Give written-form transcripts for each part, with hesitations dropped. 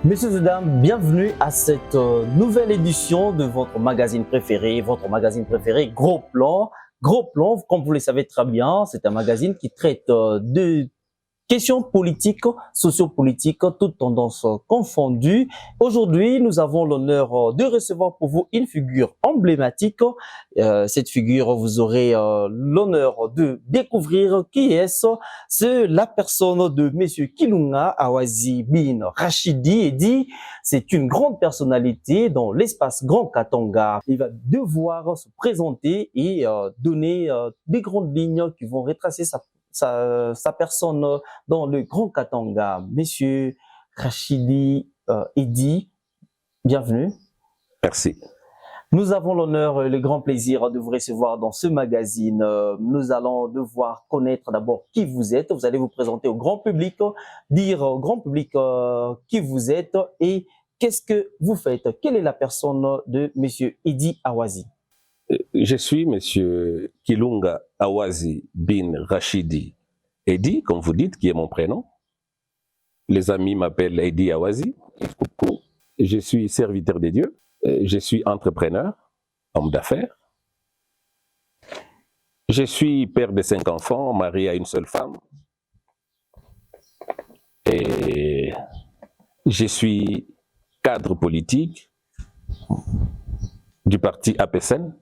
Messieurs et dames, bienvenue à cette nouvelle édition de votre magazine préféré, Gros Plan. Gros Plan, comme vous le savez très bien, c'est un magazine qui traite de questions politiques, sociopolitiques, toutes tendances confondues. Aujourd'hui, nous avons l'honneur de recevoir pour vous une figure emblématique. Cette figure, vous aurez l'honneur de découvrir qui est-ce. C'est la personne de Monsieur Kilunga Awazi bin Rachidi Edi. C'est une grande personnalité dans l'espace Grand Katanga. Il va devoir se présenter et donner des grandes lignes qui vont retracer sa personne dans le Grand Katanga. Monsieur Rachidi Edi, bienvenue. Merci. Nous avons l'honneur et le grand plaisir de vous recevoir dans ce magazine. Nous allons devoir connaître d'abord qui vous êtes. Vous allez vous présenter au grand public, dire au grand public qui vous êtes et qu'est-ce que vous faites. Quelle est la personne de Monsieur Edi Awazi? Je suis Monsieur Kilunga Awazi bin Rachidi Edi, comme vous dites, qui est mon prénom. Les amis m'appellent Edi Awazi. Je suis serviteur de Dieu. Je suis entrepreneur, homme d'affaires. Je suis père de 5 enfants, marié à une seule femme. Et je suis cadre politique du parti APSN.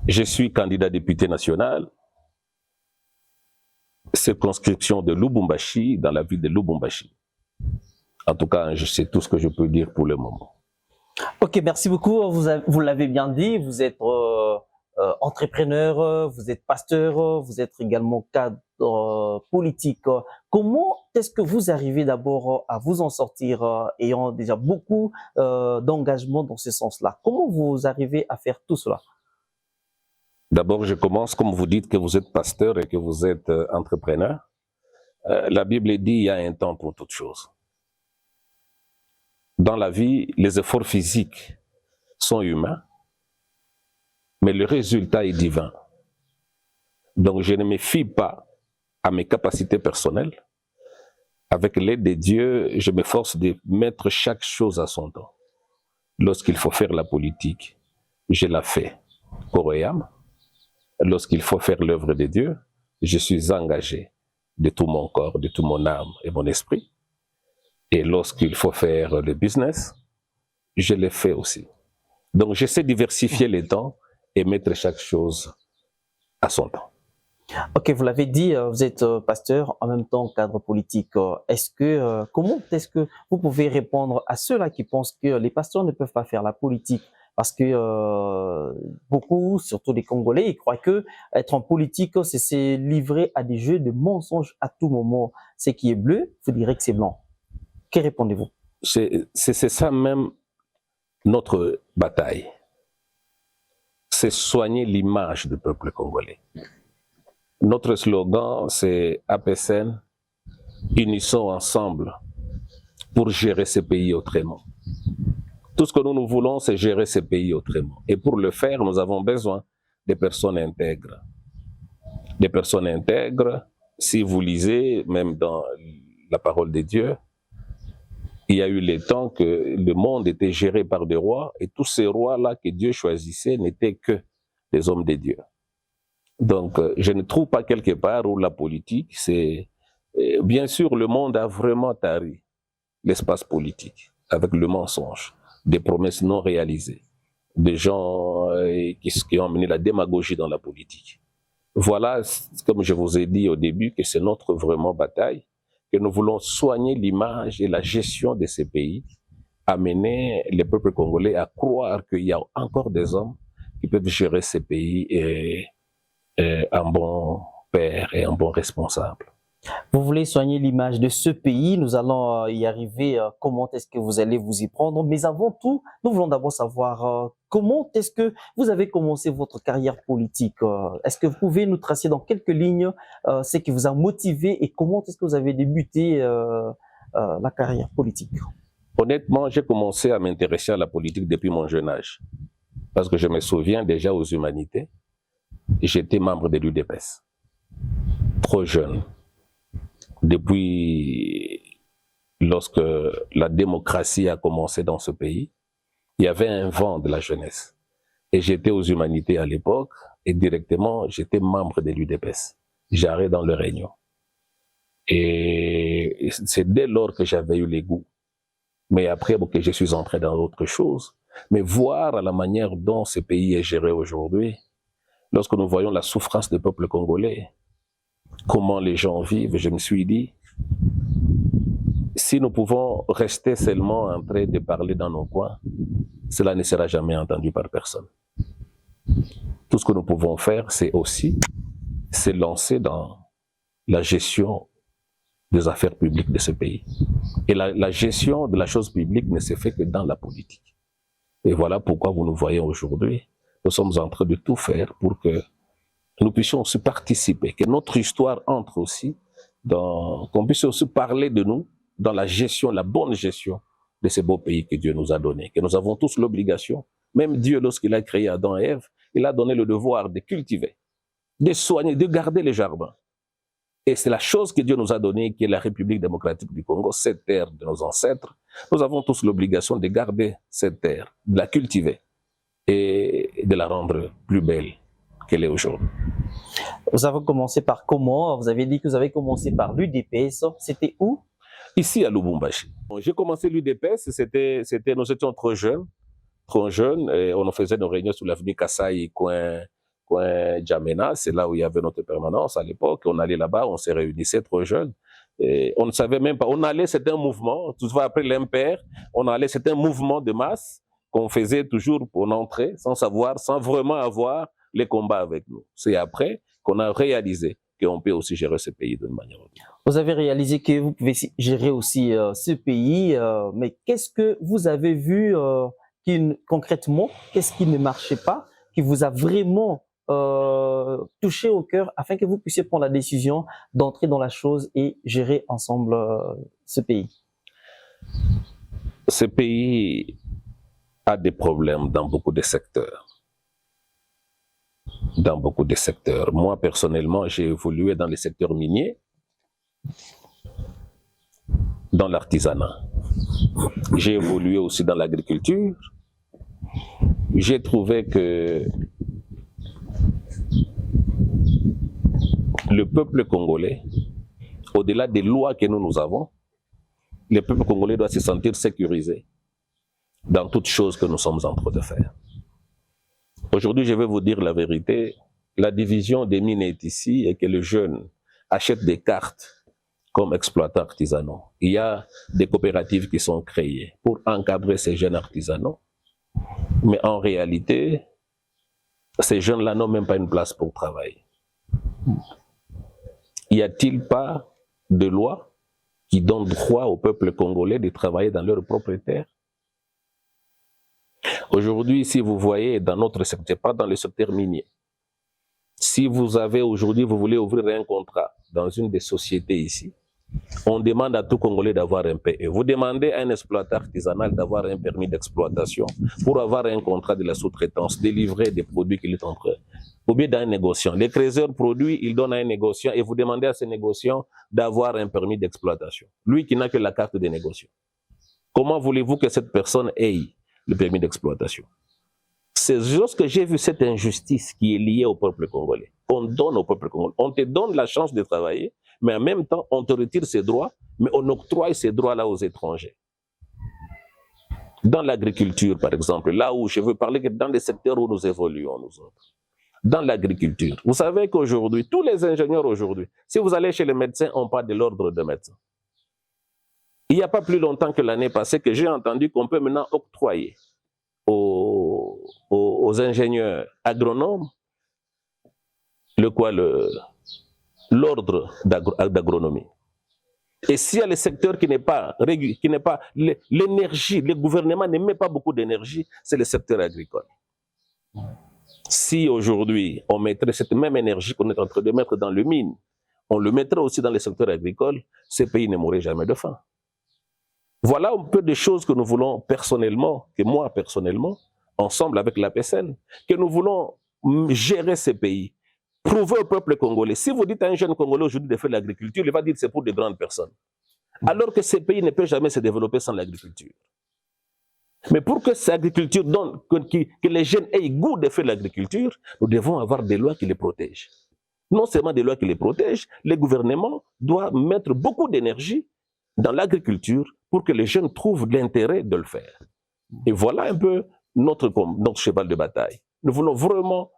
Je suis candidat député national, circonscription de Lubumbashi, dans la ville de Lubumbashi. En tout cas, je sais tout ce que je peux dire pour le moment. Ok, merci beaucoup. Vous l'avez bien dit, vous êtes entrepreneur, vous êtes pasteur, vous êtes également cadre politique. Comment est-ce que vous arrivez d'abord à vous en sortir ayant déjà beaucoup d'engagement dans ce sens-là? Comment vous arrivez à faire tout cela? D'abord, je commence, comme vous dites que vous êtes pasteur et que vous êtes entrepreneur. La Bible dit qu'il y a un temps pour toute chose. Dans la vie, les efforts physiques sont humains, mais le résultat est divin. Donc, je ne me fie pas à mes capacités personnelles. Avec l'aide de Dieu, je m'efforce de mettre chaque chose à son temps. Lorsqu'il faut faire la politique, je la fais corps et âme. Lorsqu'il faut faire l'œuvre de Dieu, je suis engagé de tout mon corps, de toute mon âme et mon esprit. Et lorsqu'il faut faire le business, je le fais aussi. Donc, j'essaie de diversifier les temps et mettre chaque chose à son temps. Ok, vous l'avez dit, vous êtes pasteur, en même temps cadre politique. Comment est-ce que vous pouvez répondre à ceux-là qui pensent que les pasteurs ne peuvent pas faire la politique? Parce que beaucoup, surtout les Congolais, ils croient que être en politique, c'est se livrer à des jeux de mensonges à tout moment. Ce qui est bleu, vous direz que c'est blanc. Que répondez-vous? C'est ça même notre bataille. C'est soigner l'image du peuple congolais. Notre slogan, c'est APSN, unissons ensemble pour gérer ce pays autrement. Tout ce que nous voulons, c'est gérer ce pays autrement. Et pour le faire, nous avons besoin de personnes intègres. Des personnes intègres, si vous lisez, même dans la parole de Dieu, il y a eu les temps que le monde était géré par des rois, et tous ces rois-là que Dieu choisissait n'étaient que des hommes de Dieu. Donc, je ne trouve pas quelque part où la politique, c'est... Bien sûr, le monde a vraiment tari l'espace politique, avec le mensonge, des promesses non réalisées, des gens qui ont mené la démagogie dans la politique. Voilà, comme je vous ai dit au début, que c'est notre vraiment bataille, que nous voulons soigner l'image et la gestion de ces pays, amener le peuple congolais à croire qu'il y a encore des hommes qui peuvent gérer ces pays et un bon père et un bon responsable. Vous voulez soigner l'image de ce pays, nous allons y arriver. Comment est-ce que vous allez vous y prendre? Mais avant tout, nous voulons d'abord savoir comment est-ce que vous avez commencé votre carrière politique. Est-ce que vous pouvez nous tracer dans quelques lignes ce qui vous a motivé et comment est-ce que vous avez débuté la carrière politique? Honnêtement, j'ai commencé à m'intéresser à la politique depuis mon jeune âge. Parce que je me souviens déjà aux humanités, j'étais membre de l'UDPS. Trop jeune. Depuis lorsque la démocratie a commencé dans ce pays, il y avait un vent de la jeunesse. Et j'étais aux humanités à l'époque, et directement, j'étais membre de l'UDPS. J'arrivais dans le réunion. Et c'est dès lors que j'avais eu les goûts. Mais après, que je suis entré dans autre chose. Mais voir à la manière dont ce pays est géré aujourd'hui, lorsque nous voyons la souffrance du peuple congolais, comment les gens vivent, je me suis dit, si nous pouvons rester seulement en train de parler dans nos coins, cela ne sera jamais entendu par personne. Tout ce que nous pouvons faire, c'est aussi se lancer dans la gestion des affaires publiques de ce pays. Et la gestion de la chose publique ne se fait que dans la politique. Et voilà pourquoi vous nous voyez aujourd'hui. Nous sommes en train de tout faire pour que nous puissions aussi participer, que notre histoire entre aussi, qu'on puisse aussi parler de nous dans la gestion, la bonne gestion de ce beau pays que Dieu nous a donné, que nous avons tous l'obligation. Même Dieu, lorsqu'il a créé Adam et Ève, il a donné le devoir de cultiver, de soigner, de garder les jardins. Et c'est la chose que Dieu nous a donnée, qui est la République démocratique du Congo, cette terre de nos ancêtres. Nous avons tous l'obligation de garder cette terre, de la cultiver et de la rendre plus belle qu'elle est aujourd'hui. Vous avez commencé par comment? Vous avez dit que vous avez commencé par l'UDPS. C'était où? Ici à Lubumbashi. J'ai commencé l'UDPS, nous étions trop jeunes, et on faisait nos réunions sur l'avenue Kassai, coin Djamena, c'est là où il y avait notre permanence à l'époque. On allait là-bas, on se réunissait trop jeunes. Et on ne savait même pas. On allait, c'était un mouvement, tout fois après l'Impair, on allait, c'était un mouvement de masse qu'on faisait toujours pour entrer, sans savoir, sans vraiment avoir les combats avec nous. C'est après qu'on a réalisé qu'on peut aussi gérer ce pays d'une manière autre. Vous avez réalisé que vous pouvez gérer aussi ce pays, mais qu'est-ce que vous avez vu concrètement, qu'est-ce qui ne marchait pas, qui vous a vraiment touché au cœur afin que vous puissiez prendre la décision d'entrer dans la chose et gérer ensemble ce pays? Ce pays a des problèmes dans beaucoup de secteurs. Dans beaucoup de secteurs. Moi, personnellement, j'ai évolué dans les secteurs miniers, dans l'artisanat. J'ai évolué aussi dans l'agriculture. J'ai trouvé que le peuple congolais, au-delà des lois que nous avons, le peuple congolais doit se sentir sécurisé dans toutes choses que nous sommes en train de faire. Aujourd'hui, je vais vous dire la vérité, la division des mines est ici et que les jeunes achètent des cartes comme exploitants artisanaux. Il y a des coopératives qui sont créées pour encadrer ces jeunes artisanaux, mais en réalité, ces jeunes-là n'ont même pas une place pour travailler. Y a-t-il pas de loi qui donne droit au peuple congolais de travailler dans leur propre terre? Aujourd'hui, si vous voyez dans notre secteur, pas dans le secteur minier, si vous avez aujourd'hui, vous voulez ouvrir un contrat dans une des sociétés ici, on demande à tout Congolais d'avoir un PE. Vous demandez à un exploitant artisanal d'avoir un permis d'exploitation pour avoir un contrat de la sous-traitance, délivrer des produits qu'il est en train. Ou bien d'un négociant. Les créateurs produits, ils donnent à un négociant et vous demandez à ce négociant d'avoir un permis d'exploitation. Lui qui n'a que la carte des négociants. Comment voulez-vous que cette personne ait le permis d'exploitation? C'est lorsque j'ai vu cette injustice qui est liée au peuple congolais. On donne au peuple congolais. On te donne la chance de travailler, mais en même temps, on te retire ses droits, mais on octroie ces droits-là aux étrangers. Dans l'agriculture, par exemple, là où je veux parler que dans les secteurs où nous évoluons, nous autres. Dans l'agriculture, vous savez qu'aujourd'hui, tous les ingénieurs aujourd'hui, si vous allez chez les médecins, on parle de l'ordre de médecin. Il n'y a pas plus longtemps que l'année passée que j'ai entendu qu'on peut maintenant octroyer aux ingénieurs agronomes l'ordre d'agronomie. Et s'il y a le secteur qui n'est pas l'énergie, le gouvernement ne met pas beaucoup d'énergie, c'est le secteur agricole. Si aujourd'hui on mettrait cette même énergie qu'on est en train de mettre dans le mine, on le mettrait aussi dans le secteur agricole, ce pays ne mourrait jamais de faim. Voilà un peu des choses que nous voulons personnellement, que moi personnellement, ensemble avec la PSN, que nous voulons gérer ces pays. Prouver au peuple congolais. Si vous dites à un jeune Congolais aujourd'hui de faire l'agriculture, il va dire que c'est pour de grandes personnes. alors que ces pays ne peuvent jamais se développer sans l'agriculture. Mais pour que cette agriculture donne, que les jeunes aient goût de faire l'agriculture, nous devons avoir des lois qui les protègent. Non seulement des lois qui les protègent, les gouvernements doivent mettre beaucoup d'énergie dans l'agriculture pour que les jeunes trouvent l'intérêt de le faire. Et voilà un peu notre cheval de bataille. Nous voulons vraiment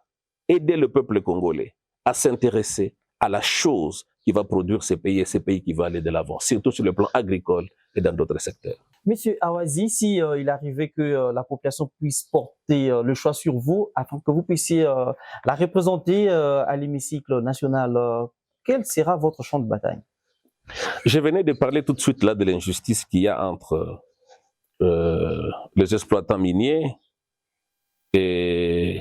aider le peuple congolais à s'intéresser à la chose qui va produire ces pays et ces pays qui vont aller de l'avant, surtout sur le plan agricole et dans d'autres secteurs. Monsieur Awazi, si il arrivait que la population puisse porter le choix sur vous afin que vous puissiez la représenter à l'hémicycle national, quel sera votre champ de bataille? Je venais de parler tout de suite là de l'injustice qu'il y a entre les exploitants miniers et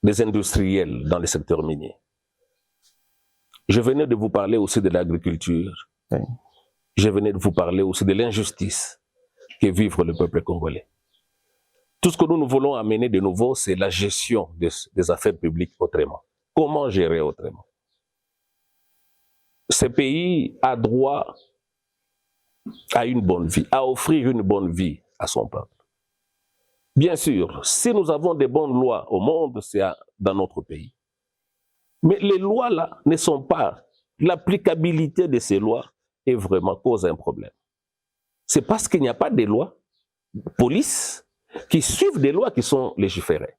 les industriels dans le secteur minier. Je venais de vous parler aussi de l'agriculture. Oui. Je venais de vous parler aussi de l'injustice que vit le peuple congolais. Tout ce que nous voulons amener de nouveau, c'est la gestion des affaires publiques autrement. Comment gérer autrement? Ce pays a droit à une bonne vie, à offrir une bonne vie à son peuple. Bien sûr, si nous avons des bonnes lois au monde, c'est dans notre pays. Mais les lois là ne sont pas, l'applicabilité de ces lois est vraiment cause un problème. C'est parce qu'il n'y a pas de lois, police, qui suivent des lois qui sont légiférées.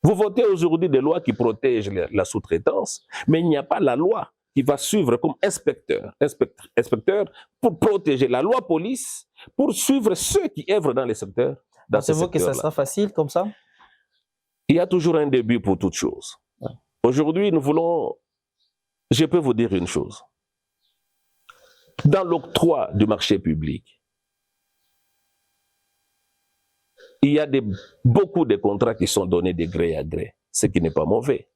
Vous votez aujourd'hui des lois qui protègent la sous-traitance, mais il n'y a pas la loi qui va suivre comme inspecteur pour protéger la loi police, pour suivre ceux qui œuvrent dans les secteurs. Pensez-vous que ça sera facile comme ça? Il y a toujours un début pour toute chose. Ouais. Aujourd'hui, nous voulons, je peux vous dire une chose. Dans l'octroi du marché public, il y a beaucoup de contrats qui sont donnés de gré à gré, ce qui n'est pas mauvais.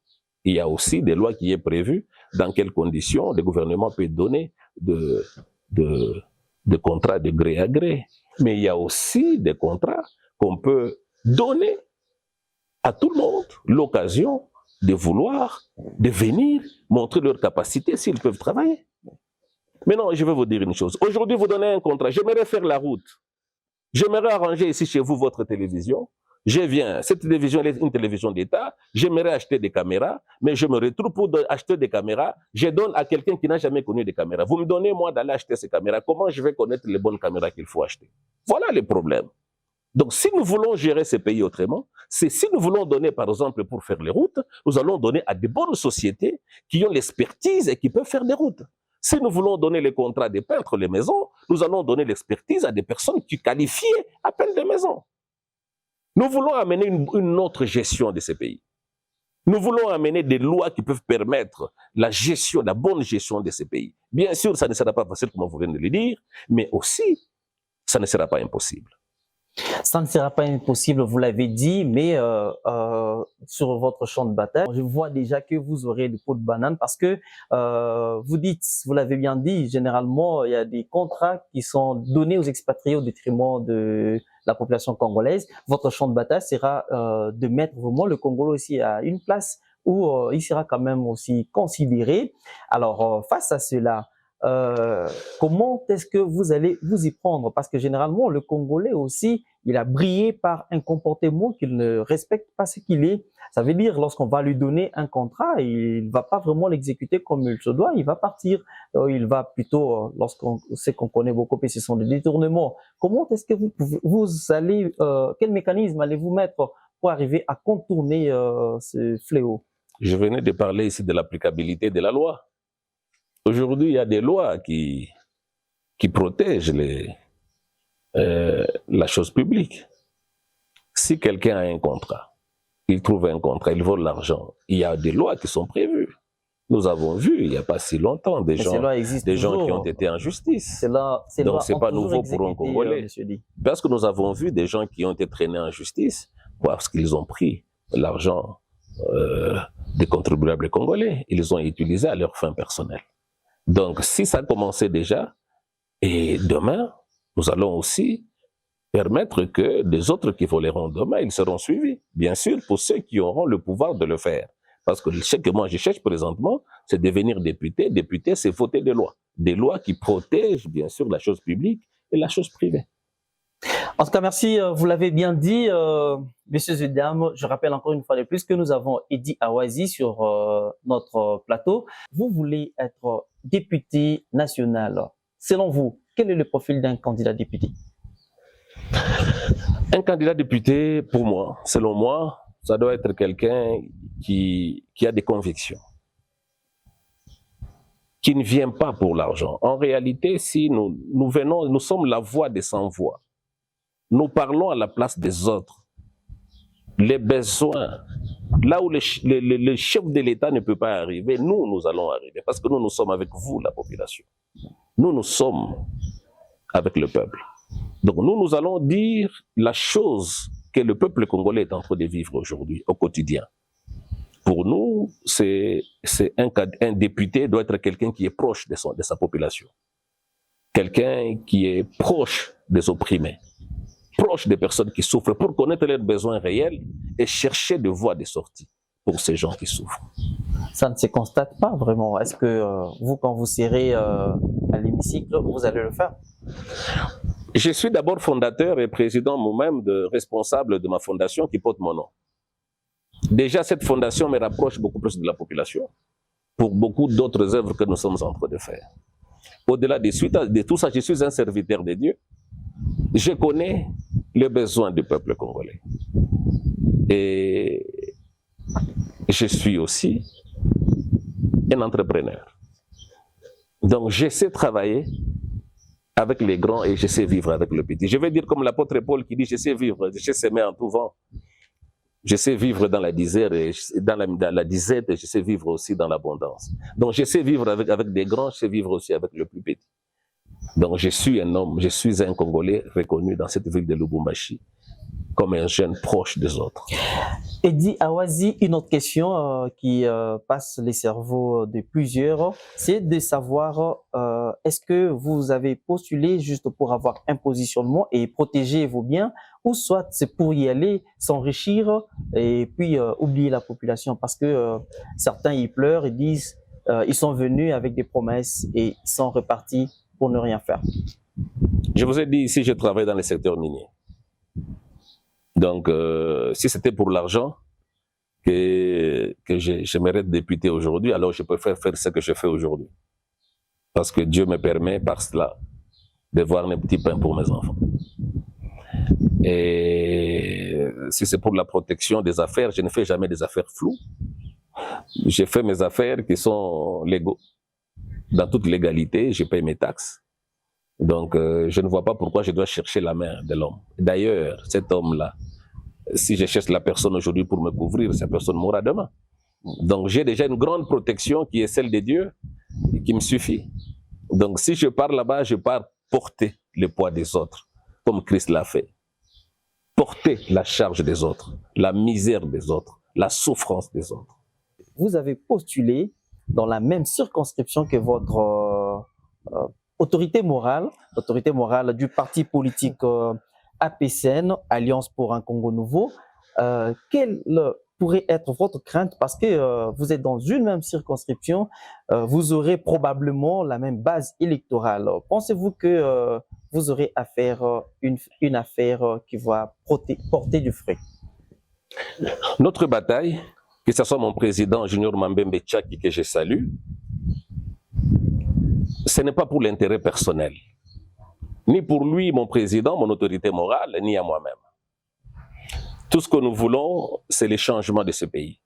Il y a aussi des lois qui sont prévues dans quelles conditions le gouvernement peut donner de contrats de gré à gré. Mais il y a aussi des contrats qu'on peut donner à tout le monde l'occasion de vouloir, de venir montrer leur capacité s'ils peuvent travailler. Mais non, je vais vous dire une chose. Aujourd'hui, vous donnez un contrat. J'aimerais faire la route. J'aimerais arranger ici chez vous votre télévision. Je viens, cette télévision est une télévision d'État. J'aimerais acheter des caméras, mais je me retrouve pour acheter des caméras. Je donne à quelqu'un qui n'a jamais connu des caméras. Vous me donnez, moi, d'aller acheter ces caméras. Comment je vais connaître les bonnes caméras qu'il faut acheter? Voilà le problème. Donc, si nous voulons gérer ces pays autrement, c'est si nous voulons donner, par exemple, pour faire les routes, nous allons donner à des bonnes sociétés qui ont l'expertise et qui peuvent faire des routes. Si nous voulons donner les contrats des peintres, les maisons, nous allons donner l'expertise à des personnes qui qualifiées à peine des maisons. Nous voulons amener une autre gestion de ces pays. Nous voulons amener des lois qui peuvent permettre la gestion, la bonne gestion de ces pays. Bien sûr, ça ne sera pas facile, comme vous venez de le dire, mais aussi, ça ne sera pas impossible. Ça ne sera pas impossible, vous l'avez dit, mais sur votre champ de bataille, je vois déjà que vous aurez des pots de banane parce que vous dites, vous l'avez bien dit, généralement, il y a des contrats qui sont donnés aux expatriés au détriment de la population congolaise. Votre champ de bataille sera de mettre vraiment le Congo aussi à une place où il sera quand même aussi considéré. Alors, face à cela, comment est-ce que vous allez vous y prendre? Parce que généralement, le Congolais aussi, il a brillé par un comportement qu'il ne respecte pas ce qu'il est. Ça veut dire, lorsqu'on va lui donner un contrat, il ne va pas vraiment l'exécuter comme il se doit, il va partir. Il va plutôt, lorsqu'on sait qu'on connaît vos copies, ce sont des détournements. Comment est-ce que vous allez, quel mécanisme allez-vous mettre pour arriver à contourner ce fléau? Je venais de parler ici de l'applicabilité de la loi. Aujourd'hui, il y a des lois qui protègent la chose publique. Si quelqu'un a un contrat, il trouve un contrat, il vole l'argent, il y a des lois qui sont prévues. Nous avons vu, il n'y a pas si longtemps, des gens qui ont été en justice. Donc, ce n'est pas nouveau pour un Congolais. Parce que nous avons vu des gens qui ont été traînés en justice parce qu'ils ont pris l'argent des contribuables congolais. Ils les ont utilisé à leurs fins personnelles. Donc, si ça a commencé déjà, et demain, nous allons aussi permettre que des autres qui voleront demain, ils seront suivis. Bien sûr, pour ceux qui auront le pouvoir de le faire. Parce que ce que moi je cherche présentement, c'est devenir député. Député, c'est voter des lois. des lois qui protègent bien sûr la chose publique et la chose privée. En tout cas, merci. Vous l'avez bien dit, messieurs et dames. Je rappelle encore une fois de plus que nous avons Eddy Awazi sur notre plateau. Vous voulez être député national. Selon vous, quel est le profil d'un candidat député? Un candidat député, pour moi, selon moi, ça doit être quelqu'un qui a des convictions, qui ne vient pas pour l'argent. En réalité, si nous sommes la voix des sans-voix. Nous parlons à la place des autres. Les besoins, là où le chef de l'État ne peut pas arriver, nous allons arriver. Parce que nous sommes avec vous, la population. Nous sommes avec le peuple. Donc nous allons dire la chose que le peuple congolais est en train de vivre aujourd'hui, au quotidien. Pour nous, un député doit être quelqu'un qui est proche de sa population. Quelqu'un qui est proche des opprimés. Proche des personnes qui souffrent, pour connaître leurs besoins réels et chercher des voies de sortie pour ces gens qui souffrent. Ça ne se constate pas vraiment. Est-ce que vous, quand vous serez à l'hémicycle, vous allez le faire? Je suis d'abord fondateur et président moi-même, responsable de ma fondation qui porte mon nom. Déjà, cette fondation me rapproche beaucoup plus de la population pour beaucoup d'autres œuvres que nous sommes en train de faire. Au-delà de tout ça, je suis un serviteur de Dieu. Je connais les besoins du peuple congolais. Et je suis aussi un entrepreneur. Donc, je sais travailler avec les grands et je sais vivre avec le petit. Je vais dire comme l'apôtre Paul qui dit, je sais vivre, je sais s'aimer en tout vent. Je sais vivre dans la disette et je sais vivre aussi dans l'abondance. Donc, je sais vivre avec des grands, je sais vivre aussi avec le plus petit. Donc, je suis un homme, je suis un Congolais reconnu dans cette ville de Lubumbashi comme un jeune proche des autres. Eddy Awazi, une autre question qui passe les cerveaux de plusieurs, c'est de savoir est-ce que vous avez postulé juste pour avoir un positionnement et protéger vos biens, ou soit c'est pour y aller, s'enrichir et puis oublier la population, parce que certains y pleurent et disent ils sont venus avec des promesses et ils sont repartis pour ne rien faire. Je vous ai dit ici, je travaille dans le secteur minier. Donc, si c'était pour l'argent que j'aimerais être député aujourd'hui, alors je préfère faire ce que je fais aujourd'hui. Parce que Dieu me permet, par cela, de voir un petit pain pour mes enfants. Et si c'est pour la protection des affaires, je ne fais jamais des affaires floues. Je fais mes affaires qui sont légaux. Dans toute légalité, je paye mes taxes. Donc, je ne vois pas pourquoi je dois chercher la main de l'homme. D'ailleurs, cet homme-là, si je cherche la personne aujourd'hui pour me couvrir, cette personne mourra demain. Donc, j'ai déjà une grande protection qui est celle de Dieu, qui me suffit. Donc, si je pars là-bas, je pars porter le poids des autres, comme Christ l'a fait. Porter la charge des autres, la misère des autres, la souffrance des autres. Vous avez postulé dans la même circonscription que votre autorité morale du parti politique APCN, Alliance pour un Congo Nouveau. Quelle pourrait être votre crainte, parce que vous êtes dans une même circonscription, vous aurez probablement la même base électorale. Pensez-vous que vous aurez à faire une affaire qui va porter du fruit? Notre bataille, que ce soit mon président Junior Mambembe Tchaki, que je salue, ce n'est pas pour l'intérêt personnel, ni pour lui, mon président, mon autorité morale, ni à moi-même. Tout ce que nous voulons, c'est le changement de ce pays,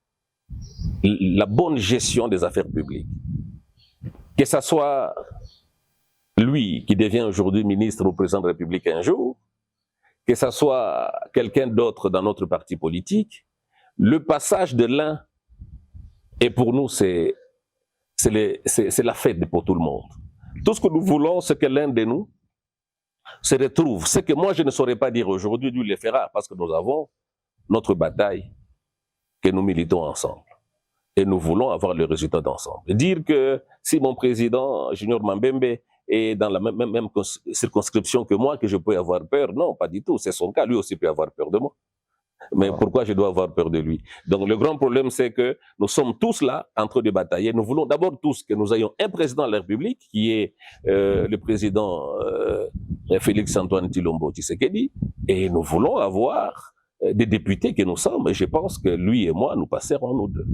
la bonne gestion des affaires publiques. Que ce soit lui qui devient aujourd'hui ministre ou président de la République un jour, que ce soit quelqu'un d'autre dans notre parti politique, le passage de l'un, et pour nous, c'est la fête pour tout le monde. Tout ce que nous voulons, c'est que l'un de nous se retrouve. Ce que moi, je ne saurais pas dire aujourd'hui, lui le fera, parce que nous avons notre bataille que nous militons ensemble. Et nous voulons avoir le résultat d'ensemble. Dire que si mon président, Junior Mambembe, est dans la même circonscription que moi, que je peux avoir peur, non, pas du tout. C'est son cas, lui aussi peut avoir peur de moi. Mais pourquoi je dois avoir peur de lui? Donc le grand problème, c'est que nous sommes tous là en train de batailler. Nous voulons d'abord tous que nous ayons un président de la République, qui est le président Félix-Antoine Tshilombo Tshisekedi, et nous voulons avoir des députés que nous sommes. Et je pense que lui et moi, nous passerons nous deux.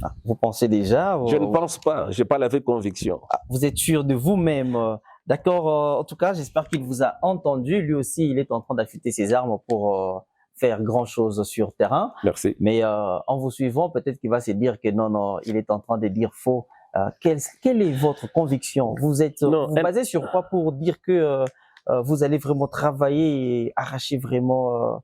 Ah, vous pensez déjà? Je ne pense pas, je n'ai pas la vraie conviction. Ah, vous êtes sûr de vous-même? D'accord, en tout cas, j'espère qu'il vous a entendu. Lui aussi, il est en train d'affûter ses armes pour faire grand chose sur terrain. Merci. Mais en vous suivant, peut-être qu'il va se dire que non, il est en train de dire faux. Quelle est votre conviction? Vous êtes vous basez sur quoi pour dire que vous allez vraiment travailler et arracher vraiment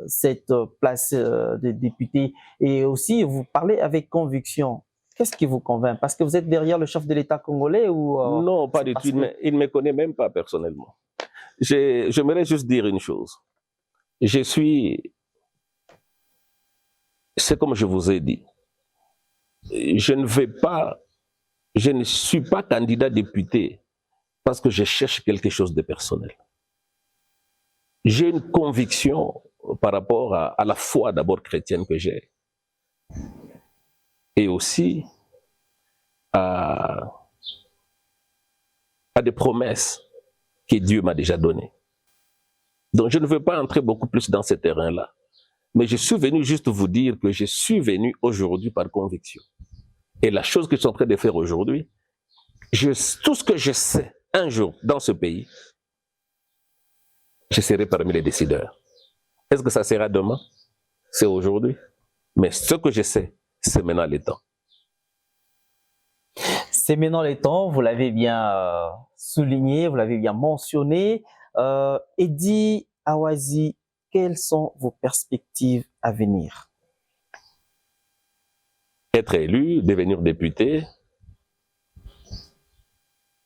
cette place de député? Et aussi, vous parlez avec conviction. Qu'est-ce qui vous convainc? Parce que vous êtes derrière le chef de l'État congolais ou non, pas du tout. Il ne me connaît même pas personnellement. J'aimerais juste dire une chose. C'est comme je vous ai dit. Je ne suis pas candidat député parce que je cherche quelque chose de personnel. J'ai une conviction par rapport à la foi d'abord chrétienne que j'ai, et aussi à des promesses que Dieu m'a déjà données. Donc je ne veux pas entrer beaucoup plus dans ce terrain-là, mais je suis venu juste vous dire que je suis venu aujourd'hui par conviction. Et la chose que je suis en train de faire aujourd'hui, tout ce que je sais un jour dans ce pays, je serai parmi les décideurs. Est-ce que ça sera demain? C'est aujourd'hui. Mais ce que je sais, c'est maintenant le temps. C'est maintenant le temps, vous l'avez bien souligné, vous l'avez bien mentionné. Eddy Awazi, quelles sont vos perspectives à venir? Être élu, devenir député,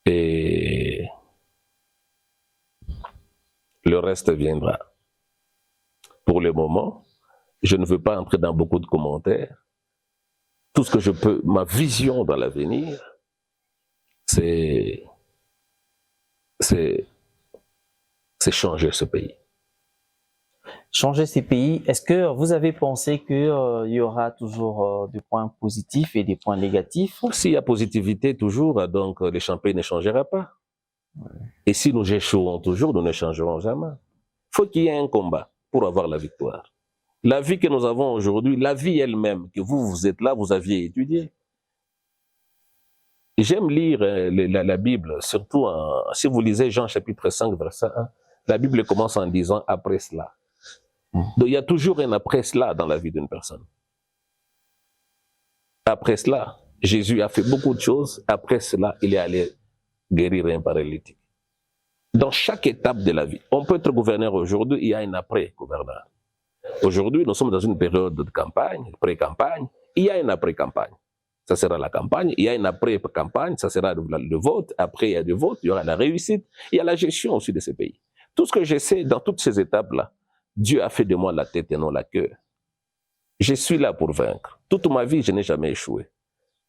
et le reste viendra. Pour le moment, je ne veux pas entrer dans beaucoup de commentaires. Tout ce que je peux, ma vision dans l'avenir, c'est changer ce pays. Changer ces pays, est-ce que vous avez pensé qu'il y aura toujours des points positifs et des points négatifs? S'il y a positivité toujours, donc le champagne ne changera pas. Ouais. Et si nous échouons toujours, nous ne changerons jamais. Il faut qu'il y ait un combat pour avoir la victoire. La vie que nous avons aujourd'hui, la vie elle-même, que vous êtes là, vous aviez étudié. J'aime lire la Bible, surtout si vous lisez Jean chapitre 5, verset 1, la Bible commence en disant « après cela ». Donc il y a toujours un après cela dans la vie d'une personne. Après cela, Jésus a fait beaucoup de choses. Après cela, il est allé guérir un paralytique. Dans chaque étape de la vie, on peut être gouverneur aujourd'hui, il y a un après-gouverneur. Aujourd'hui, nous sommes dans une période de campagne, pré-campagne, il y a un après-campagne. Ça sera la campagne, il y a une après-campagne, ça sera le vote, après il y a du vote, il y aura la réussite, il y a la gestion aussi de ces pays. Tout ce que je sais dans toutes ces étapes-là, Dieu a fait de moi la tête et non la queue. Je suis là pour vaincre. Toute ma vie, je n'ai jamais échoué.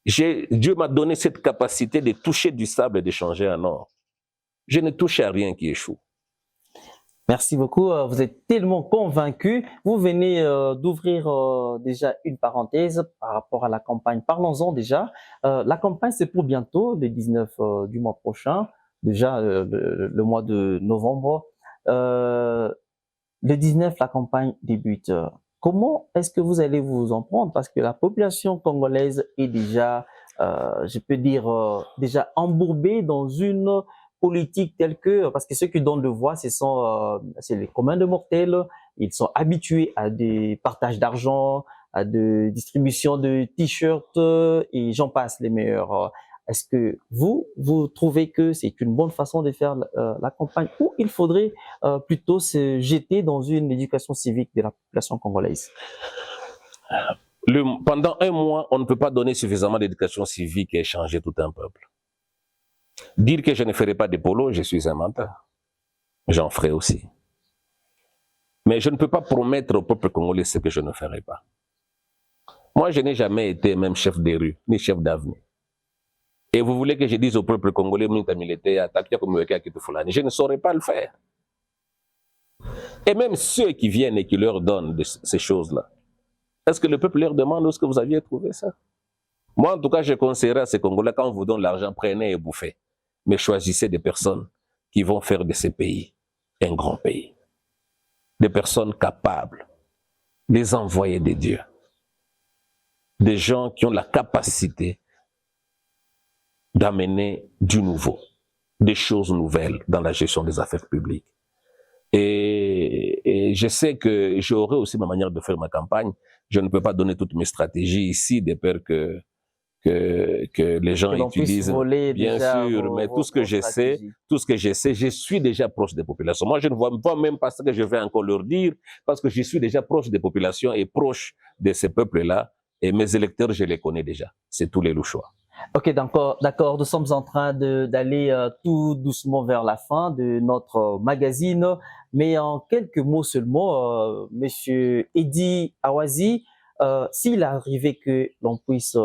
Dieu m'a donné cette capacité de toucher du sable et de changer en or. Je ne touche à rien qui échoue. Merci beaucoup. Vous êtes tellement convaincu. Vous venez d'ouvrir déjà une parenthèse par rapport à la campagne. Parlons-en déjà. La campagne, c'est pour bientôt, le 19 du mois prochain, déjà le mois de novembre. Le 19, la campagne débute. Comment est-ce que vous allez vous en prendre? Parce que la population congolaise est déjà, je peux dire, déjà embourbée dans une politique telle que, parce que ceux qui donnent le voix, c'est les communs de mortels. Ils sont habitués à des partages d'argent, à des distributions de t-shirts et j'en passe les meilleurs. Est-ce que vous trouvez que c'est une bonne façon de faire la campagne ou il faudrait plutôt se jeter dans une éducation civique de la population congolaise? Pendant un mois, on ne peut pas donner suffisamment d'éducation civique et changer tout un peuple. Dire que je ne ferai pas de polo, je suis un menteur. J'en ferai aussi. Mais je ne peux pas promettre au peuple congolais ce que je ne ferai pas. Moi, je n'ai jamais été même chef de rue, ni chef d'avenue. Et vous voulez que je dise au peuple congolais, je ne saurais pas le faire. Et même ceux qui viennent et qui leur donnent ces choses-là, est-ce que le peuple leur demande où est-ce que vous aviez trouvé ça? Moi, en tout cas, je conseillerais à ces Congolais, quand on vous donne l'argent, prenez et bouffez. Mais choisissez des personnes qui vont faire de ces pays un grand pays. Des personnes capables, des envoyés de Dieu. Des gens qui ont la capacité d'amener du nouveau, des choses nouvelles dans la gestion des affaires publiques. Et je sais que j'aurai aussi ma manière de faire ma campagne. Je ne peux pas donner toutes mes stratégies ici, de peur que les gens utilisent, bien sûr, mais tout ce que je sais, je suis déjà proche des populations. Moi, je ne vois même pas ce que je vais encore leur dire, parce que je suis déjà proche des populations et proche de ces peuples-là, et mes électeurs, je les connais déjà. C'est tous les Louchois. Ok, d'accord. Nous sommes en train d'aller tout doucement vers la fin de notre magazine, mais en quelques mots seulement, Monsieur Eddy Awazi, s'il arrivait que l'on puisse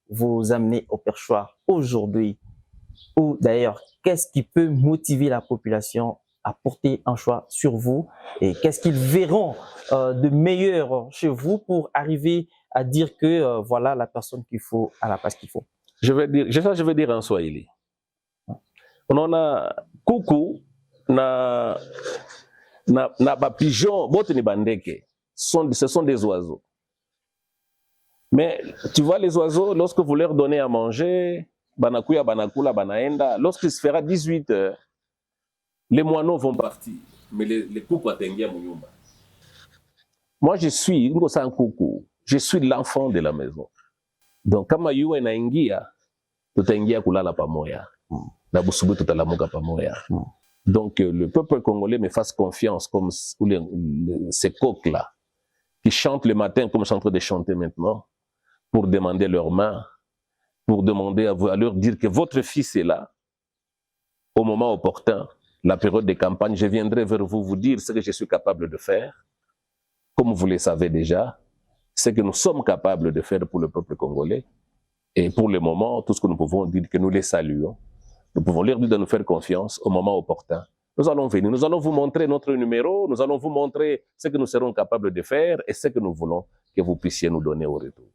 vous amener au perchoir aujourd'hui, ou d'ailleurs, qu'est-ce qui peut motiver la population à porter un choix sur vous et qu'est-ce qu'ils verront de meilleur chez vous pour arriver à dire que voilà la personne qu'il faut à la place qu'il faut? Je vais dire en Swahili. On a coucou na pigeon, bote ni bandeke. Ce sont des oiseaux. Mais tu vois les oiseaux, lorsque vous leur donnez à manger, banakuya, banakula, banaenda, lorsqu'il se fera 18 heures, les moineaux vont partir. Mais les coucou atengia muyumba. Moi, je suis l'enfant de la maison. Donc, kama yuwe inaingia, tutaingia kulala pamoja. Na busubu tutalamuka pamoja. Donc, le peuple congolais me fasse confiance comme ces coqs-là, qui chantent le matin comme je suis en train de chanter maintenant, pour demander leur main, pour demander à leur dire que votre fils est là, au moment opportun, la période de campagne, je viendrai vers vous vous dire ce que je suis capable de faire, comme vous le savez déjà, ce que nous sommes capables de faire pour le peuple congolais. Et pour le moment, tout ce que nous pouvons dire, que nous les saluons. Nous pouvons leur dire de nous faire confiance au moment opportun. Nous allons venir, nous allons vous montrer notre numéro, nous allons vous montrer ce que nous serons capables de faire et ce que nous voulons que vous puissiez nous donner au retour.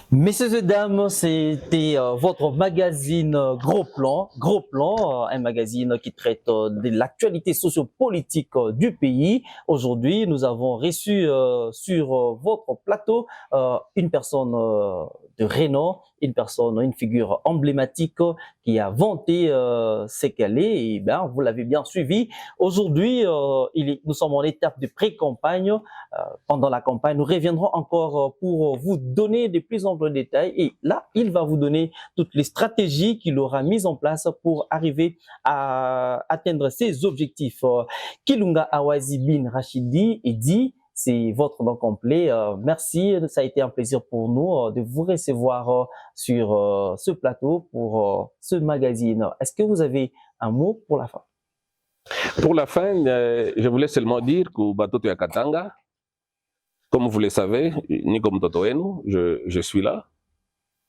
Messieurs et dames, c'était votre magazine Gros Plan, un magazine qui traite de l'actualité sociopolitique du pays. Aujourd'hui, nous avons reçu sur votre plateau une personne de renom, une figure emblématique qui a vanté ce qu'elle est. Et ben, vous l'avez bien suivi. Aujourd'hui, nous sommes en étape de pré-campagne. Pendant la campagne, nous reviendrons encore pour vous donner de plus amples détails. Et là, il va vous donner toutes les stratégies qu'il aura mises en place pour arriver à atteindre ses objectifs. Kilunga Awazi Bin Rachidi Eddy, c'est votre nom complet. Merci, ça a été un plaisir pour nous de vous recevoir sur ce plateau pour ce magazine. Est-ce que vous avez un mot pour la fin? Pour la fin, je voulais seulement dire que Batoto Yakatanga, comme vous le savez, ni comme Totoenu, je suis là.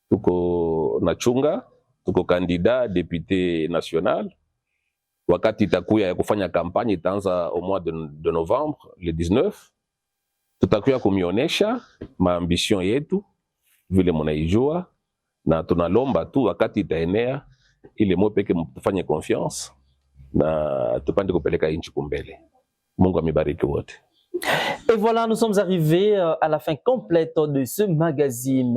Tuko Nachunga, tuko candidat député national. Wakati itakuya ya kufanya kampanye itaanza au mois de novembre, le 19. Tutakuya kumionesha maambition yetu vile munaijua na tunalomba tu wakati itaenea ile mwe peke mtufanye confiance na tupande kupeleka nchi kumbele. Mungu amibariki wote. Et voilà, nous sommes arrivés à la fin complète de ce magazine.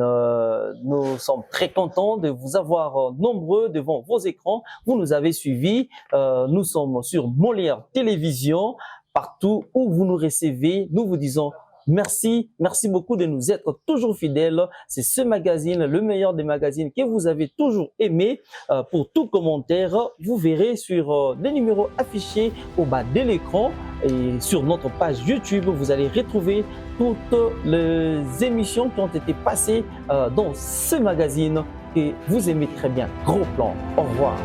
Nous sommes très contents de vous avoir nombreux devant vos écrans. Vous nous avez suivis. Nous sommes sur Molière Télévision. Partout où vous nous recevez, nous vous disons merci. Merci beaucoup de nous être toujours fidèles. C'est ce magazine, le meilleur des magazines que vous avez toujours aimé. Pour tout commentaire, vous verrez sur les numéros affichés au bas de l'écran. Et sur notre page YouTube, vous allez retrouver toutes les émissions qui ont été passées dans ce magazine que vous aimez très bien. Gros Plan. Au revoir.